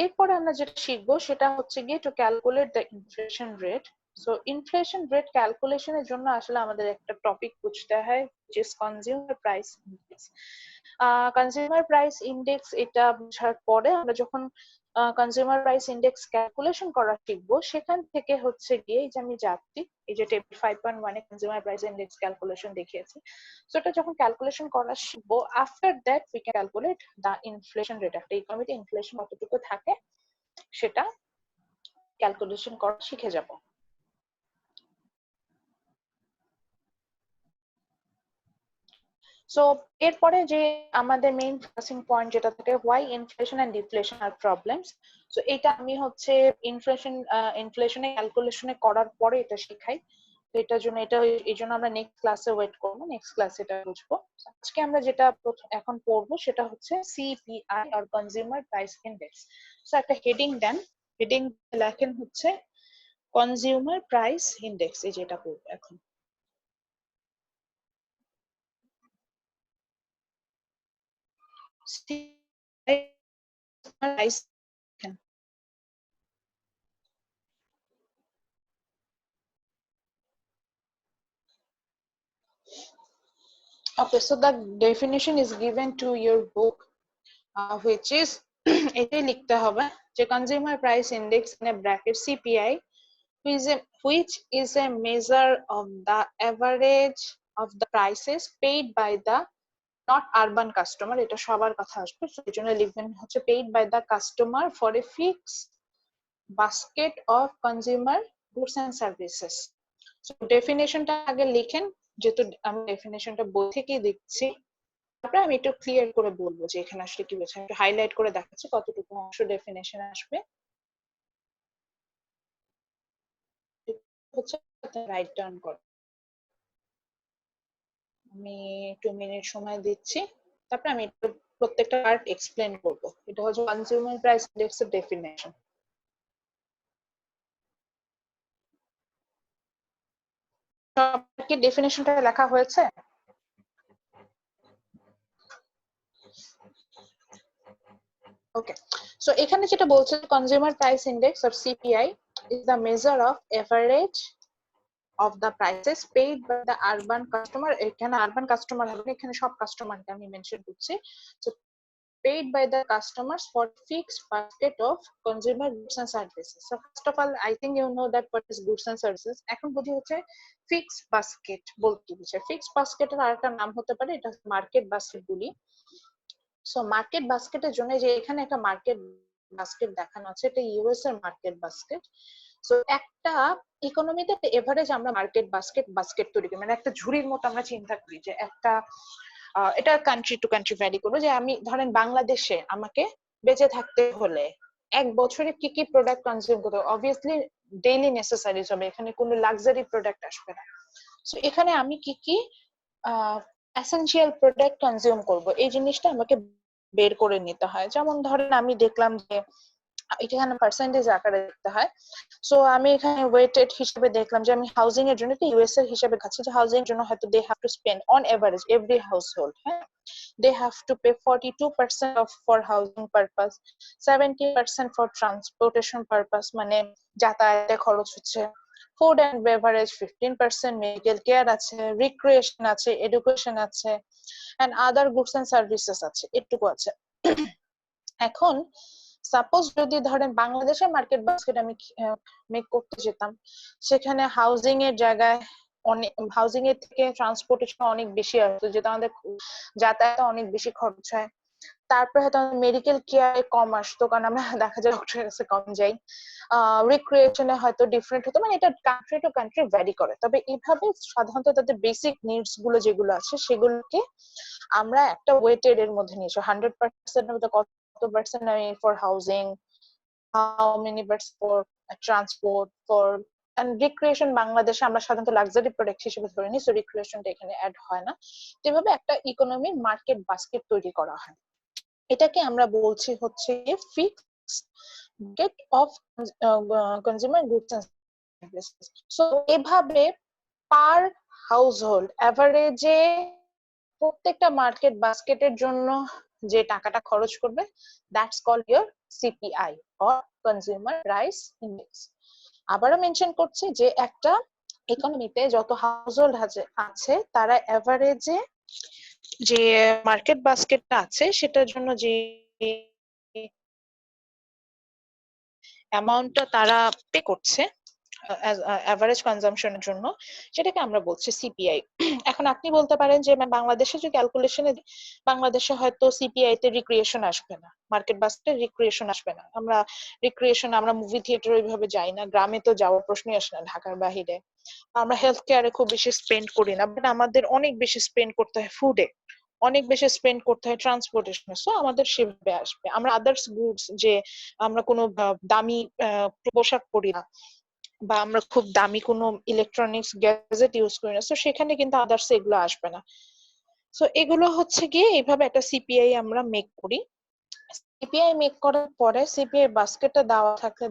এরপরে আমরা যেটা শিখবো সেটা হচ্ছে গিয়ে to calculate the inflation rate. So inflation rate ক্যালকুলেশনের জন্য আসলে আমাদের একটা টপিক বুঝতে হয়, which is consumer price index. Consumer price index এটা বোঝার পরে আমরা যখন কনজিউমার প্রাইস ইন্ডেক্স ক্যালকুলেশন করা শিখবো, সেখান থেকে হচ্ছে গিয়ে এই যে আমি যাচ্ছি, এই যে টেবিল 5.1 এ কনজিউমার প্রাইস ইন্ডেক্স ক্যালকুলেশন দেখিয়েছি। সো এটা যখন ক্যালকুলেশন করা শিখবো, after that we can calculate the inflation rate. একটা ইকোনমিতে ইনফ্লেশন কতটুকু থাকে সেটা ক্যালকুলেশন করা শিখে যাব। সো এরপরে যে আমাদের মেইন ফোকাসিং পয়েন্ট যেটা থাকে, হোয়াই ইনফ্লেশন এন্ড ডিফ্লেশন আর প্রবলেমস। সো এটা আমি হচ্ছে ইনফ্লেশনে ক্যালকুলেশনে করার পরে এটা শেখাই। তো এটার জন্য এই জন্য আমরা নেক্সট ক্লাসে ওয়েট করবো, নেক্সট ক্লাসে এটা বুঝবো। আজকে আমরা যেটা এখন পড়বো সেটা হচ্ছে সিপিআই আর কনজিউমার প্রাইস ইন্ডেক্স। সো একটা হেডিং দেন, হেডিং লেখেন হচ্ছে কনজিউমার প্রাইস ইন্ডেক্স, এই যেটা পড়বো এখন। price. Okay, so the definition is given to your book, which is এটাই লিখতে হবে যে consumer price index in a bracket CPI, which is a measure of the average of the prices paid by the not urban customer, এটা সবার কথা আসবে, so এই জন্য লিখবেন হচ্ছে paid by the customer for a fixed basket of consumer goods and services. So ডেফিনেশনটা আগে লিখেন, যেহেতু আমি ডেফিনেশনটা বই থেকেই দিচ্ছি, তারপরে আমি একটু ক্লিয়ার করে বলবো যে এখানে আসলে কি বলছে, একটু হাইলাইট করে দেখাচ্ছি কতটুকু অংশ ডেফিনেশন আসবে। হচ্ছে রাইট ডাউন করো, আমি 2 মিনিট সময় দিচ্ছি, তারপরে আমি একটু প্রত্যেকটা পার্ট এক্সপ্লেন করব। এটা হচ্ছে কনজিউমার প্রাইস ইন্ডেক্স এর ডেফিনেশন। কি ডেফিনেশনটা লেখা হয়েছে? ওকে, সো এখানে যেটা বলছে consumer price index or CPI is the measure of average of the prices paid by the urban customer. এখানে urban customer হবে, এখানে সব কাস্টমারকে আমি মেনশন করছি। So paid by the customers for fixed basket of consumer goods and services. So first of all, I think you know that what is goods and services. এখন বুঝি হচ্ছে ফিক্সড বাস্কেট বলতে বুঝে, ফিক্সড বাস্কেটের আরেকটা নাম হতে পারে এটা মার্কেট বাস্কেট বলি। সো মার্কেট বাস্কেটের জন্য যে এখানে একটা মার্কেট বাস্কেট দেখানো আছে, এটা ইউএস এর মার্কেট বাস্কেট। সো একটা ইকোনমিতে একটা এভারেজ আমরা মার্কেট বাস্কেট তৈরি করি, মানে একটা ঝুড়ির মতো আমরা চিন্তা করি যে একটা এটা কান্ট্রি টু কান্ট্রি ভ্যারি করবো, যে আমি ধরেন বাংলাদেশে আমাকে বেঁচে থাকতে হলে এক বছরে কি কি প্রোডাক্ট কনজিউম করতে হবে, অবভিয়াসলি ডেইলি নেসেসারিজ হবে, এখানে কোনো লাক্সারি প্রোডাক্ট আসবে না। সো এখানে আমি কি কি এসেনশিয়াল প্রোডাক্ট কনজিউম করব, এই জিনিসটা আমাকে বের করে নিতে হয়। যেমন ধরেন আমি দেখলাম যে এখানে পার্সেন্টেজ আকারে দেখতে হয়, সো আমি এখানে ওয়েটেড হিসেবে দেখলাম যে আমি হাউজিং এর জন্য ইউএস এর হিসেবে কাছে, যে হাউজিং এর জন্য হয়তো they have to spend on average every household, হ্যাঁ, they have to pay 42% of for housing purpose, 70% for transportation purpose, মানে যাতায়াতে খরচ হচ্ছে, food and beverage 15%, medical care আছে, রিক্রিয়েশন আছে, এডুকেশন আছে, and other goods and services আছে, এটুকু আছে। এখন সাপোজ যদি ধরেন বাংলাদেশের মার্কেট বাস্কেট আমি মেক করতে যেতাম, সেখানে হাউজিং এর জায়গায় অনেক, হাউজিং এর থেকে ট্রান্সপোর্টেশন অনেক বেশি আসতো, যেটা আমাদের যাতায়াতে অনেক বেশি খরচ হয়। তারপরে হয়তো মেডিকেল কেয়ারে কম আসতো, কারণ আমরা দেখা যায় ডক্টরের কাছে কম যাই। রিক্রিয়েশনে হয়তো ডিফারেন্ট হতো, মানে এটা কান্ট্রি টু কান্ট্রি ভ্যারি করে। তবে এইভাবে সাধারণত তাদের বেসিক নিডস গুলো যেগুলো আছে সেগুলোকে আমরা একটা ওয়েটেড এর মধ্যে নিয়েছি। 100% মধ্যে কত percent for housing, how many percent for transport, for and recreation বাংলাদেশে আমরা সাধারণত লাক্সারি প্রোডাক্ট হিসেবে ধরে নিই, সো রিক্রিয়েশনটা এখানে অ্যাড হয় না। তো এভাবে একটা ইকোনমির মার্কেট বাস্কেট তৈরি করা হয়। এটাকে আমরা বলছি হচ্ছে fixed basket of consumer goods and services. So এভাবে পার হাউসহোল্ড এভারেজে প্রত্যেকটা মার্কেট বাস্কেটের জন্য যে টাকাটা খরচ করবে, that's called your CPI or consumer price index. আবারও মেনশন করছি যে একটা ইকোনমিতে যত হাউসহোল্ড আছে তারা এভারেজে যে মার্কেট বাস্কেটটা আছে সেটার জন্য যে অ্যামাউন্টটা তারা পে করছে অ্যাভারেজ কনজাম্পশনের জন্য, সেটাকে আমরা বলছি সিপিআই। এখন আপনি বলতে পারেন যে বাংলাদেশে যে ক্যালকুলেশনে বাংলাদেশে হয়তো সিপিআই তে রিক্রিয়েশন আসবে না, মার্কেট বাস্কেটে রিক্রিয়েশন আসবে না। আমরা রিক্রিয়েশন, আমরা মুভি থিয়েটার ওইভাবে যাই না, গ্রামে তো যাওয়ার প্রশ্নই আসে না ঢাকার বাহিরে। আমরা হেলথ কেয়ারে খুব বেশি স্পেন্ড করি না, বাট আমাদের অনেক বেশি স্পেন্ড করতে হয় ফুডে, অনেক বেশি স্পেন্ড করতে হয় ট্রান্সপোর্টেশনে, সো আমাদের সেভাবে আসবে। আমরা আদার্স গুডস, যে আমরা কোনো দামি পোশাক পরি না বা আমরা খুব দামি কোনো ইলেকট্রনিক্স গ্যাজেট ইউজ করি না, তো সেখানে কিন্তু আদার্স এগুলো আসবে না। সো এগুলো হচ্ছে গিয়ে এইভাবে একটা সিপিআই আমরা মেক করি। সিপিআই মেক করার পরে সিপিআই বাস্কেটটা দেওয়া থাকলে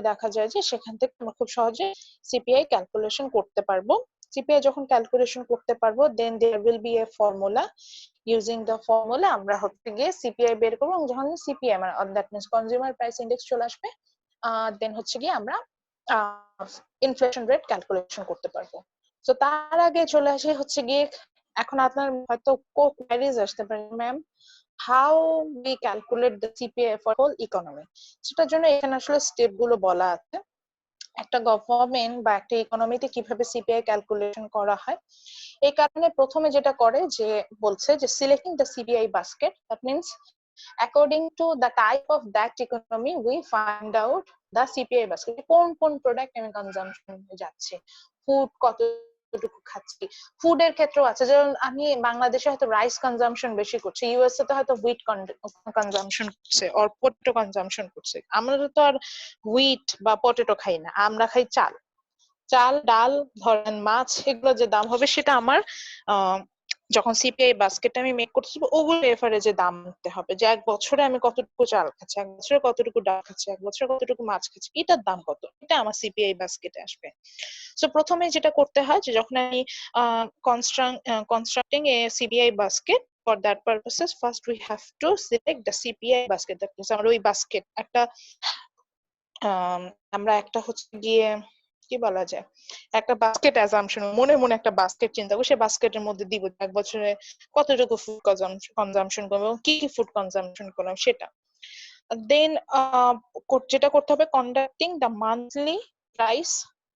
দেখা যায় যে সেখান থেকে আমরা খুব সহজে সিপিআই ক্যালকুলেশন করতে পারবো। সিপিআই যখন ক্যালকুলেশন করতে পারবো, then there will be a formula. Using the formula আমরা হচ্ছে গিয়ে সিপিআই বের করবো, এবং যখন সিপিআই মানে that means consumer price index চলে আসবে, দেন হচ্ছে গিয়ে আমরা ইনফ্লেশন রেট ক্যালকুলেশন করতে পারবো। তো তার আগে চলে আসে হচ্ছে গিয়ে, এখন আপনার হয়তো কোয়ারিজ আসতে পারে, ma'am how we calculate the CPI for whole economy, সেটার জন্য এখানে আসলে স্টেপ গুলো বলা আছে। একটা গভর্নমেন্ট বা একটা ইকোনমিতে কিভাবে সিপিআই ক্যালকুলেশন করা হয়, এই কারণে প্রথমে যেটা করে যে বলছে যে selecting the CPI basket, that means according to the type of that economy we find out the CPI basket, কোন কোন প্রোডাক্ট আমি কনজাম্পশন যাচ্ছে, ফুড কতটুকু খাচ্ছি। ফুডের ক্ষেত্রেও আছে, যেমন আমি বাংলাদেশে হয়তো রাইস কনজাম্পশন বেশি করছি, ইউএসএ তে হয়তো হুইট কনজাম্পশন করছে অর পটেটো কনজাম্পশন করছে। আমরা তো আর হুইট বা পটেটো খাই না, আমরা খাই চাল, চাল ডাল ধরেন মাছ, এগুলো যে দাম হবে সেটা আমার যখন সিপিআই বাস্কেট আমি মেক করতে যাবো, ওগুলো এভারেজে দাম নিতে হবে, যে এক বছরে আমি কতটুকু চাল খাচ্ছি, এক বছরে কতটুকু ডাল খাচ্ছি, এক বছরে কতটুকু মাছ খাচ্ছি, এটার দাম কত, এটা আমার সিপিআই বাস্কেটে আসবে। সো প্রথমে যেটা করতে হয় যে যখন আমি constructing a CPI basket, for that purposes first we have to select the CPI basket, that means আমরা ওই বাস্কেট একটা আমরা একটা হচ্ছে গিয়ে কি বলা যায়, একটা বাস্কেট অ্যাজাম্পশন, মনে মনে একটা বাস্কেট চিন্তা করি, সেই বাস্কেটের মধ্যে দিব এক বছরে কতটুকু ফুড কনজাম্পশন করবো এবং কি কি ফুড কনজাম্পশন করলাম সেটা। দেন যেটা করতে হবে, conducting the monthly price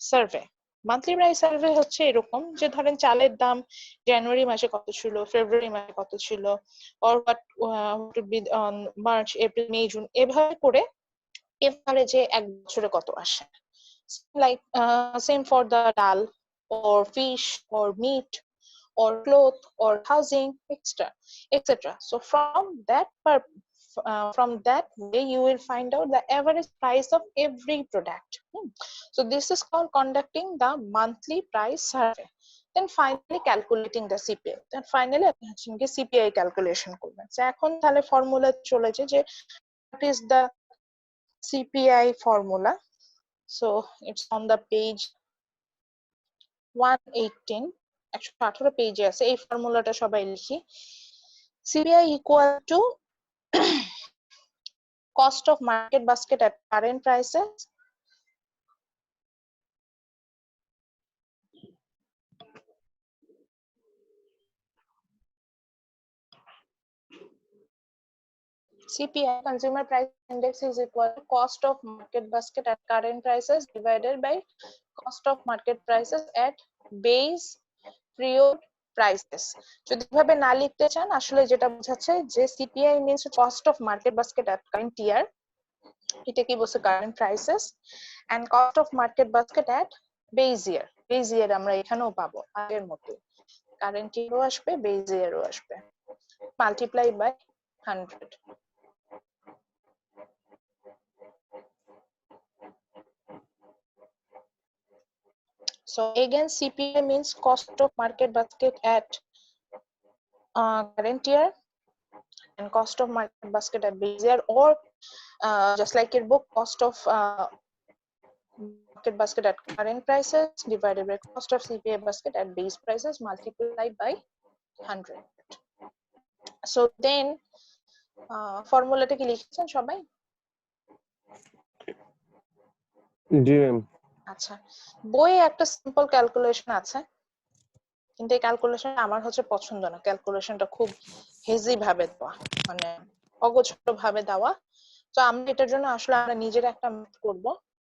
survey. Monthly price survey হচ্ছে এরকম যে ধরেন চালের দাম জানুয়ারি মাসে কত ছিল, ফেব্রুয়ারি মাসে কত ছিল, or March April May June, এভাবে করে এভারেজে এক বছরে কত আসে। Like same for the dal or fish or meat or cloth or housing, etc. So from that way you will find out the average price of every product. So this is called conducting the monthly price survey. Then finally calculating the CPI. Then finally আপনি হচ্ছে CPI calculation করবেন। So এখন তাহলে ফর্মুলা চলে যায় যে what is the CPI formula. So it's on the page 118, 118 পেজে আছে, এই ফর্মুলাটা সবাই লিখি। CPI equal to cost of market basket at current prices CPI, consumer price index, is equal to cost of market basket at current prices divided by cost of market prices at base period prices. যদি এভাবে না লিখতে চান আসলে যেটা বোঝাচ্ছে যে CPI means cost of market basket at current year, এটা কি বলছে current prices, and cost of market basket at base year. Base year আমরা এখানেও পাবো আগের মতো, কারেন্ট ইয়ারও আসবে বেজ ইয়ারও আসবে, multiply by 100. So again CPI means cost of market basket at current year and cost of market basket at base year, or just like your book, cost of market basket at current prices divided by cost of CPI basket at base prices multiplied by 100. So then formula টা কি লিখেছেন সবাই? জি ম্যাম। আচ্ছা, বইয়ে একটা সিম্পল ক্যালকুলেশন আছে, কিন্তু এই ক্যালকুলেশন আমার হচ্ছে পছন্দ না। ক্যালকুলেশনটা খুব হেজি ভাবে দেওয়া, মানে অগোছালো ভাবে দেওয়া। তো আমরা এটার জন্য আসলে আমরা নিজের একটা ম্যাথ করব।